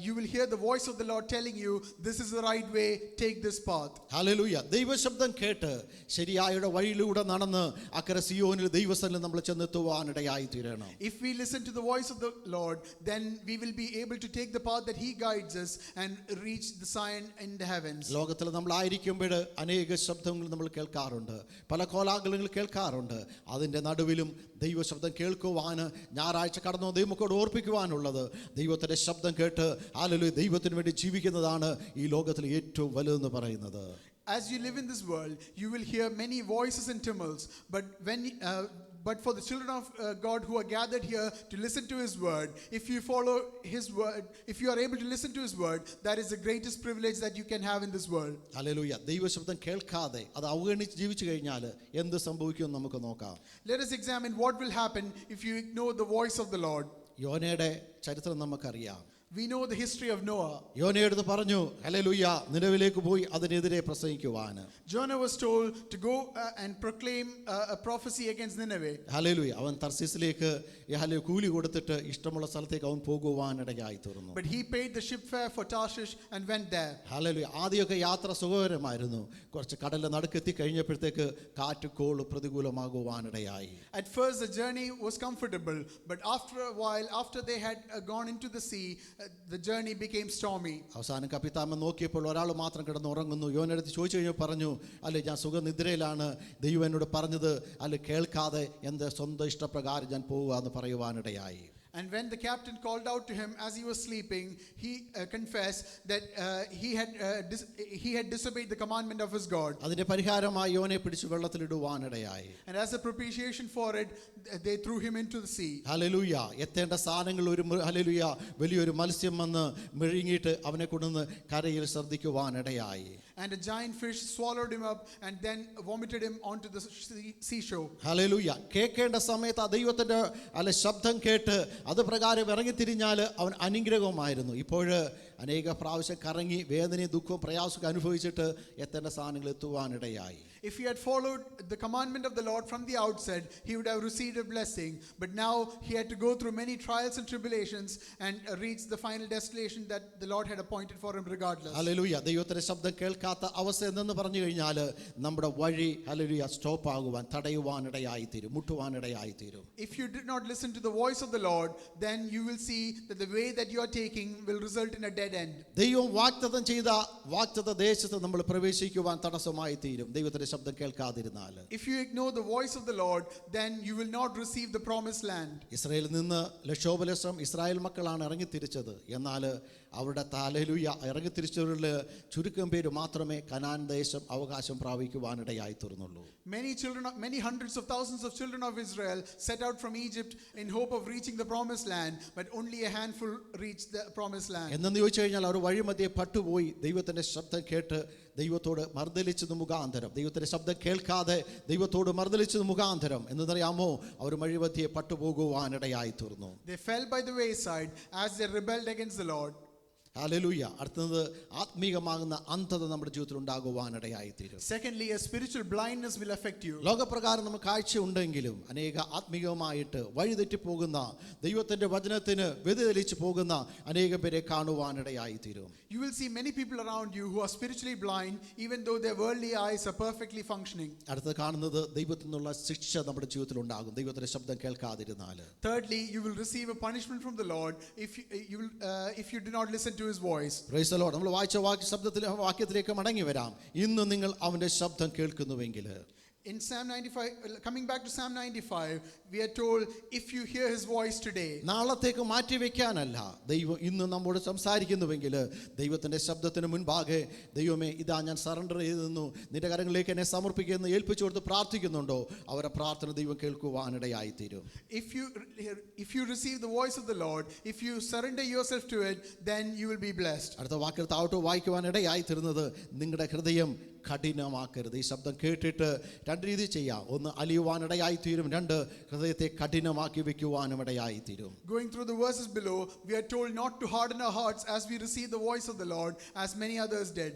you will hear the voice of the Lord telling you, this is the right way, take this path. Hallelujah. ദൈവശബ്ദം കേട്ട് ശരിയായ വഴിയിലൂടെ നടന്ന് അക്കരെ സിയോനിൽ ദൈവസ്ഥലിൽ നമ്മൾ ചെന്നെത്തുവാനിടയായി തീരണം. If we listen to the voice of the Lord, then we will be able to take the path that He guides us and reach the Zion in the heavens. ലോകത്തിൽ നമ്മളായിരിക്കുമ്പോൾ അനേക ശബ്ദങ്ങൾ നമ്മൾ കേൾക്കാറുണ്ട്, പല കോലാഹലങ്ങൾ കേൾക്കാറുണ്ട്. അതിൻ്റെ നടുവിലും ദൈവശബ്ദം കേൾക്കുവാൻ ഞായറാഴ്ച കടന്നു ദൈവമൊക്കെ ഓർപ്പിക്കുവാനുള്ളത് ദൈവത്തിൻ്റെ ശബ്ദം കേട്ട് ഹല്ലേലൂയ ദൈവത്തിന് വേണ്ടി ജീവിക്കുന്നതാണ് ഈ ലോകത്തിൽ ഏറ്റവും വലുതെന്ന് പറയുന്നത്. As you live in this world, you will hear many voices and tumults, but for the children of God who are gathered here to listen to His word, if you follow His word, if you are able to listen to His word, that is the greatest privilege that you can have in this world. Hallelujah. ദൈവശബ്ദം കേൾക്കാതെ അത് അവഗണിച്ച് ജീവിച്ചു കഴിഞ്ഞാൽ എന്ത് സംഭവിക്കുമെന്ന് നമുക്ക് നോക്കാം. Let us examine what will happen if you ignore the voice of the Lord. യോനയുടെ ചരിത്രം നമുക്കറിയാം. We know the history of Noah. യോനയെടുത്ത് പറഞ്ഞു, ഹല്ലേലൂയ, നിനവിലേക്ക് പോയി അതിനെതിരെ പ്രസംഗിക്കുവാൻ. Jonah was told to go and proclaim a prophecy against Nineveh. Hallelujah. അവൻ തർശീസിലേക്ക് കൂലി കൊടുത്തിട്ട് ഇഷ്ടമുള്ള സ്ഥലത്തേക്ക് അവൻ പോകുവാനിടയായി തീർന്നു. But he paid the ship fare for Tarshish and went there. Hallelujah. ആദ്യമൊക്കെ യാത്ര സുഖകരമായിരുന്നു. കുറച്ച് കടലിൽ നടുക്കെത്തി കഴിഞ്ഞപ്പോഴത്തേക്ക് കാറ്റ് call പ്രതികൂലമാകുവാനിടയായി. At first the journey was comfortable, but after a while, after they had gone into the sea, the journey became stormy. അവസാനം കപ്പിത്താമ്മ നോക്കിയപ്പോൾ ഒരാൾ മാത്രം കിടന്ന് ഉറങ്ങുന്നു. യോനെടുത്ത് ചോദിച്ചു കഴിഞ്ഞാൽ പറഞ്ഞു, അല്ലെ ഞാൻ സുഖനിദ്രയിലാണ്, ദൈവം എന്നോട് പറഞ്ഞത് അല്ലെ കേൾക്കാതെ എൻ്റെ സ്വന്തം ഇഷ്ടപ്രകാരം ഞാൻ പോവുക എന്ന് പറയുവാനിടയായി. And when the captain called out to him as he was sleeping, he confessed that he had disobeyed the commandment of his God. അതിന്റെ പരിഹാരമായി യോനെ പിടിച്ച് വെള്ളത്തിലിടുവാനിടയായി. And as a propitiation for it, they threw him into the sea. Hallelujah. എത്തേണ്ട സാധനങ്ങൾ ഒരു hallelujah വലിയൊരു മത്സ്യം വന്ന് മെഴുങ്ങിയിട്ട് അവനെ കൊണ്ടുവന്ന് കരയിൽ ശ്രദ്ധിക്കുവാനിടയായി. And a giant fish swallowed him up and then vomited him onto the seashore. Hallelujah. കേൾക്കേണ്ട സമയത്ത് ആ ദൈവത്തിന്റെ ശബ്ദം കേട്ട് അത് പ്രകാരം ഇറങ്ങിത്തിരിഞ്ഞാൽ അവൻ അനുഗ്രഹമായിരുന്നു. ഇപ്പോൾ അനേക പ്രാവശ്യം കറങ്ങി വേദനയും ദുഃഖവും പ്രയാസമൊക്കെ അനുഭവിച്ചിട്ട് എത്തേണ്ട സാധനങ്ങൾ എത്തുവാനിടയായി. If he had followed the commandment of the Lord from the outset, he would have received a blessing. But now he had to go through many trials and tribulations and reach the final destination that the Lord had appointed for him regardless. Hallelujah. ദൈവത്തിന്റെ ശബ്ദം കേൾക്കാത്ത അവസ്ഥ എന്തെന്ന് പറഞ്ഞു കഴിഞ്ഞാൽ നമ്മുടെ വഴി hallelujah stop ആകുവാൻ തടയുവാനിടയായി തീരും, മുട്ടുവാനിടയായി തീരും. If you did not listen to the voice of the Lord, then you will see that the way that you are taking will result in a dead end. ദൈവം വാഗ്ദത്തം ചെയ്ത വാഗ്ദത്ത ദേശത്ത് നമ്മൾ പ്രവേശിക്കുവാൻ തടസ്സമായി തീരും ദൈവത്തിന്റെ ശബ്ദം കേൾക്കാതിരുന്നാൽ. If you ignore the voice of the Lord, then you will not receive the promised land. ഇസ്രായേലിൽ നിന്ന് ലക്ഷോപലക്ഷം ഇസ്രായേൽ മക്കളാണ് ഇറങ്ങിത്തിരിച്ചത്. എന്നാൽ അവരുടെ ഹല്ലേലൂയ ഇറങ്ങിത്തിരിച്ചവരിൽ ചുരുക്കം പേര് മാത്രമേ കനാൻ ദേശം അവകാശം പ്രാപിക്കുവാനിടയായി തീർന്നുള്ളൂ. Many hundreds of thousands of children of Israel set out from Egypt in hope of reaching the promised land, but only a handful reached the promised land. എന്നു ചോദിച്ചു കഴിഞ്ഞാൽ അവർ വഴിമധ്യേ പട്ടുപോയി ദൈവത്തിന്റെ ശബ്ദം കേട്ട് ദൈവത്തോട് മർദ്ദലിച്ചത് മുഖാന്തരം, ദൈവത്തിന്റെ ശബ്ദം കേൾക്കാതെ ദൈവത്തോട് മർദ്ദലിച്ചത് മുഖാന്തരം എന്നറിയാമോ അവർ വഴിമധ്യേ പട്ടുപോകുവാനിടയായി തീർന്നു. They fell by the wayside as they rebelled against the Lord. Hallelujah. അടുത്തത് ആത്മീകമാകുന്ന അന്ധത നമ്മുടെ ജീവിതത്തിൽ ഉണ്ടാകുവാനിടയായി തീരും. Secondly, a spiritual blindness will affect you. ലോകപ്രകാരം നമുക്ക് കാഴ്ച ഉണ്ടെങ്കിലും അനേക ആത്മീകമായിട്ട് വഴിതെറ്റിപ്പോകുന്ന ദൈവത്തിന്റെ വചനത്തിന് വ്യതിചലിച്ചു പോകുന്ന അനേകം പേരെ കാണുവാനിടയായി തീരും. You will see many people around you who are spiritually blind, even though their worldly eyes are perfectly functioning. അടുത്തത് കാണുന്നത് ദൈവത്തിൽ നിന്നുള്ള ശിക്ഷ നമ്മുടെ ജീവിതത്തിൽ ഉണ്ടാകും ദൈവത്തിന്റെ ശബ്ദം കേൾക്കാതിരുന്നാൽ. Thirdly, you will receive a punishment from the Lord if you do not listen to His voice. Praise the Lord. നമ്മൾ വായിച്ച വാക്യത്തിലേക്ക് മടങ്ങി വരാം. ഇന്ന് നിങ്ങൾ അവന്റെ ശബ്ദം കേൾക്കുന്നുവെങ്കിൽ. In Psalm 95, coming back to Psalm 95, we are told, if you hear his voice today. നാളത്തേക്ക് മാറ്റിവെക്കാനല്ല ദൈവം ഇന്ന് നമ്മോട് സംസാരിക്കുന്നുവെങ്കിൽ ദൈവത്തിൻ്റെ ശബ്ദത്തിന് മുൻപാകെ ദൈവമേ ഇതാ ഞാൻ സറണ്ടർ ചെയ്തെന്നു നിന്റെ കരങ്ങളിലേക്ക് എന്നെ സമർപ്പിക്കുമെന്ന് ഏൽപ്പിച്ചു കൊടുത്ത് പ്രാർത്ഥിക്കുന്നുണ്ടോ അവരുടെ പ്രാർത്ഥന ദൈവം കേൾക്കുവാനിടയായിത്തീരും. If you receive the voice of the Lord, if you surrender yourself to it, then you will be blessed. അടുത്ത വാക്കിൽ താഴോട്ട് വായിക്കുവാനിടയായിത്തീരുന്നത് നിങ്ങളുടെ ഹൃദയം കഠിനമാക്കരുത്. ഈ ശബ്ദം കേട്ടിട്ട് രണ്ട് രീതി ചെയ്യാം. ഒന്ന് അലിയുവാനിടയായിത്തീരും, രണ്ട് ഹൃദയത്തെ കഠിനമാക്കി വെക്കുവാനും ഇടയായിത്തീരും. Going through the verses below, we are told not to harden our hearts as we receive the voice of the Lord, as many others did.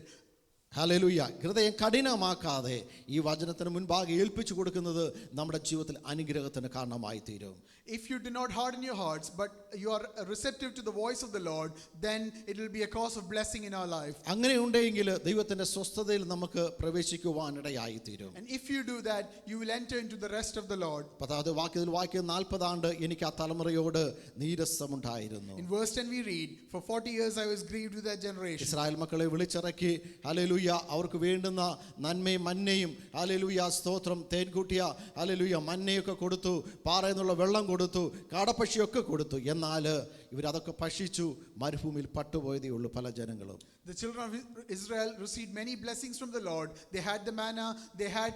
Hallelujah. ഹൃദയം കഠിനമാക്കാതെ ഈ വചനത്തിന് മുൻപാകെ ഏൽപ്പിച്ചു കൊടുക്കുന്നത് നമ്മുടെ ജീവിതത്തിൽ അനുഗ്രഹത്തിന് കാരണമായി തീരും. If you do not harden your hearts, but you are receptive to the voice of the Lord, then it will be a cause of blessing in our life. അങ്ങനെ ഉണ്ടെങ്കിൽ ദൈവത്തിന്റെ സ്വസ്ഥതയിൽ നമുക്ക് പ്രവേശിക്കുവാനിടയായി തീരും. And if you do that, you will enter into the rest of the Lord. 10ാമത്തെ വാക്യത്തിൽ വായിക്കുന്ന 40 ആണ്ട് എനിക്ക് ആ തലമുറയോട് നീരസമുണ്ടായിരുന്നു. In verse 10 we read, for 40 years I was grieved with that generation. Israel മക്കളെ വിളിച്ചിറക്കി ഹല്ലേലൂയ അവർക്ക് വേണ്ടുന്ന നന്മയും മന്നയും ഹല്ലേലൂയ സ്തോത്രം തേൻകൂട്ടിയ ഹല്ലേലൂയ മന്നയൊക്കെ കൊടുത്തു, പാറയിൽ നിന്നുള്ള വെള്ളം കൊടുത്തു, കാടപ്പക്ഷിയൊക്കെ കൊടുത്തു. എന്നാൽ ഇവരതൊക്കെ ഭക്ഷിച്ചു മരുഭൂമിയിൽ പട്ടുപോയതേ ഉള്ളൂ പല ജനങ്ങളും. The children of Israel received many blessings from the Lord. They had the manna, they had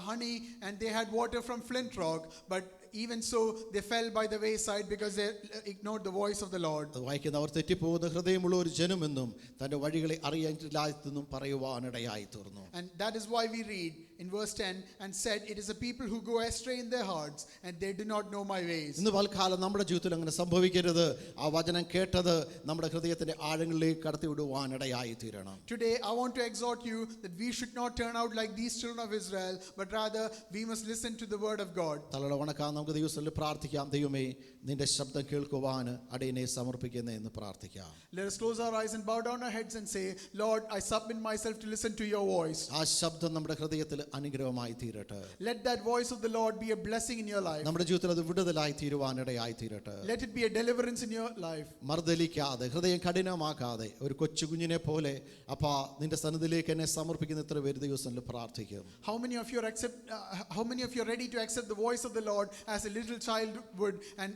honey, and they had water from flint rock, but even so they fell by the wayside because they ignored the voice of the Lord. വായിക്കുന്നവർ തെറ്റിപ്പോകുന്ന ഹൃദയമുള്ള ഒരു ജനമെന്നും തന്റെ വഴികളെ അറിയാനില്ലായെന്നും പറയുവാനിടയായി തീർന്നു. And that is why we read in verse 10, and said, it is a people who go astray in their hearts, and they do not know my ways. ഇന്ന് പൽക്കാലം നമ്മുടെ ജീവിതത്തിൽ അങ്ങനെ സംഭവിക്കരുത്. ആ വചനം കേട്ടത് നമ്മുടെ ഹൃദയത്തിന്റെ ആഴങ്ങളിലേക്ക് കടത്തിവിടുവാനിടയായി തീരണം. Today I want to exhort you that we should not turn out like these children of Israel, but rather we must listen to the word of God. തലയുടെ വണക്കാൻ നമുക്ക് ദൈവത്തിൽ പ്രാർത്ഥിക്കാം. ദൈവമേ നിന്റെ ശബ്ദം കേൾക്കുവാൻ അടിയനെ സമർപ്പിക്കുന്നേ എന്ന് പ്രാർത്ഥിക്കാം. Let us close our eyes and bow down our heads and say, Lord, I submit myself to listen to your voice. ആ ശബ്ദം നമ്മുടെ ഹൃദയത്തിൽ അനുഗ്രഹമായി തീരട്ടെ. Let that voice of the Lord be a blessing in your life. നമ്മുടെ ജീവിതത്തിൽ അത് വിടുതലായി തീരുവാനിടയായി തീരട്ടെ. Let it be a deliverance in your life. മർദ്ദലിക്കാതെ ഹൃദയം കഠിനമാക്കാതെ ഒരു കൊച്ചു കുഞ്ഞിനെ പോലെ അപ്പാ നിന്റെ സന്നിധിയിലേക്ക് എന്നെ സമർപ്പിക്കുന്ന ഇത്ര പേര് ദിവസങ്ങളിൽ പ്രാർത്ഥിക്കും. How many of you are ready to accept the voice of the Lord as a little child would, and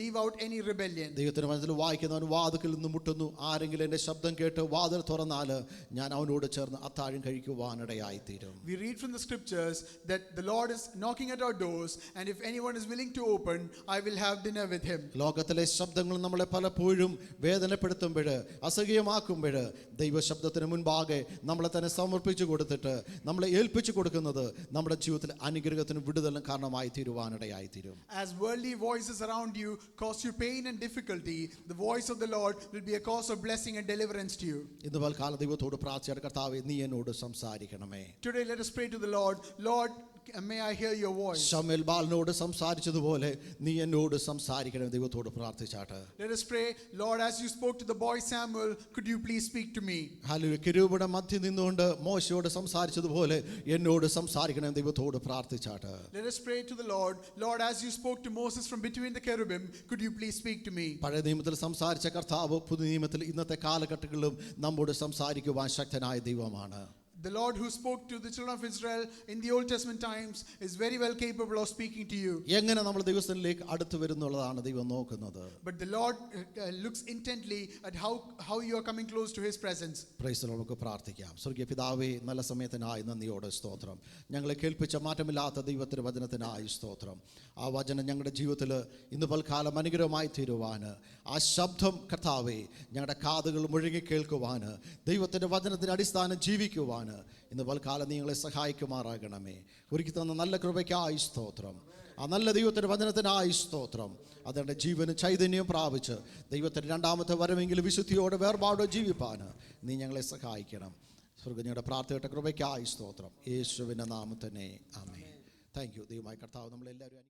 leave out any rebellion? ദൈവത്തിന്റെ മനസ്സിൽ വായിക്കുന്നവൻ വാതിൽക്കൽ നിന്ന് മുട്ടുന്നു, ആരെങ്കിലും എൻ്റെ ശബ്ദം കേട്ട് വാതിൽ തുറന്നാൽ ഞാൻ അവനോട് ചേർന്ന് അത്താഴം കഴിക്കുവാനിടയായി തീരും. We read from the scriptures that the Lord is knocking at our doors, and if anyone is willing to open, I will have dinner with him. ലോകത്തിലെ ശബ്ദങ്ങൾ നമ്മളെ പലപ്പോഴും വേദനപ്പെടുത്തുമ്പോൾ അസഹ്യമാക്കുമ്പോൾ ദൈവശബ്ദത്തിന് മുൻപാകെ നമ്മളെ തന്നെ സമർപ്പിച്ചു കൊടുത്തിട്ട് നമ്മളെ ഏൽപ്പിച്ചു കൊടുക്കുന്നത് നമ്മുടെ ജീവിതത്തിൽ അനുഗ്രഹത്തിന് വിടുതലിന് കാരണമായി തീരുവാനിടയായി തീരും. As worldly voices around you cause you pain and difficulty, the voice of the Lord will be a cause of blessing and deliverance to you. ഇന്ന് പൽക്കാലം ദൈവത്തോട് പ്രാർത്ഥിച്ച കർത്താവേ നീ എന്നോട് സംസാരിക്കണമേ. Today let us pray to the Lord. Lord, may I hear your voice. ശമൂവേൽ ബാലനോട് സംസാരിച്ചതുപോലെ നീ എന്നോട് സംസാരിക്കണം. ദൈവത്തോട് പ്രാർത്ഥിച്ചാട്ടെ. Let us pray, Lord, as you spoke to the boy Samuel, could you please speak to me? Hallelujah. കിരൂബിന്റെ മധ്യ നിന്നുകൊണ്ട് മോശയോട് സംസാരിച്ചതുപോലെ എന്നോട് സംസാരിക്കണം. ദൈവത്തോട് പ്രാർത്ഥിച്ചാട്ടെ. Let us pray to the Lord. Lord, as you spoke to Moses from between the cherubim, could you please speak to me? പഴയ നിയമത്തിൽ സംസാരിച്ച കർത്താവ് പുതിയ നിയമത്തിൽ ഇന്നത്തെ കാലഘട്ടങ്ങളിലും നമ്മോട് സംസാരിക്കുവാൻ ശക്തനായ ദൈവമാണ്. The Lord who spoke to the children of Israel in the Old Testament times is very well capable of speaking to you. എങ്ങനെ നമ്മൾ ദൈവത്തിലേക്ക് അടുത്ത് വരുന്നുള്ളതാണ് ദൈവം നോക്കുന്നത്. But the Lord looks intently at how you are coming close to his presence. Price the Lord. നമുക്ക് പ്രാർത്ഥിക്കാം. സ്വർഗ്ഗീയ പിതാവേ, നല്ല സമയത്തിനായി നന്ദിയോടെ സ്തോത്രം. ഞങ്ങളെ കേൾപ്പിച്ച മാറ്റമില്ലാത്ത ദൈവത്തിന്റെ വചനത്തിനായി സ്തോത്രം. ആ വചനം ഞങ്ങളുടെ ജീവിതത്തിൽ ഇന്ന് പൽക്കാലം അനുഗ്രഹമായി തീരുവാൻ, ആ ശബ്ദം കർത്താവേ ഞങ്ങളുടെ കാതുകൾ മുഴുകി കേൾക്കുവാൻ, ദൈവത്തിന്റെ വചനത്തിന്റെ അടിസ്ഥാനം ജീവിക്കുവാൻ ഇന്ന് പൽക്കാലം നിങ്ങളെ സഹായിക്കുമാറാകണമേ. ഒരുക്കി തന്ന നല്ല കൃപയ്ക്കായി സ്തോത്രം. ആ നല്ല ദൈവത്തിൻ്റെ വചനത്തിനായി സ്തോത്രം. അതിൻ്റെ ജീവനും ചൈതന്യം പ്രാപിച്ച് ദൈവത്തിൻ്റെ രണ്ടാമത്തെ വരവെങ്കിലും വിശുദ്ധിയോടെ വേർപാടോ ജീവിപ്പാൻ നീ ഞങ്ങളെ സഹായിക്കണം. സ്വർഗ്ഗങ്ങളുടെ പ്രാർത്ഥനയുടെ കൃപയ്ക്കായി സ്തോത്രം. യേശുവിൻ്റെ നാമത്തിൽ തന്നെ ആമേൻ. Thank you. ദൈവമായ കർത്താവ് നമ്മളെല്ലാവരും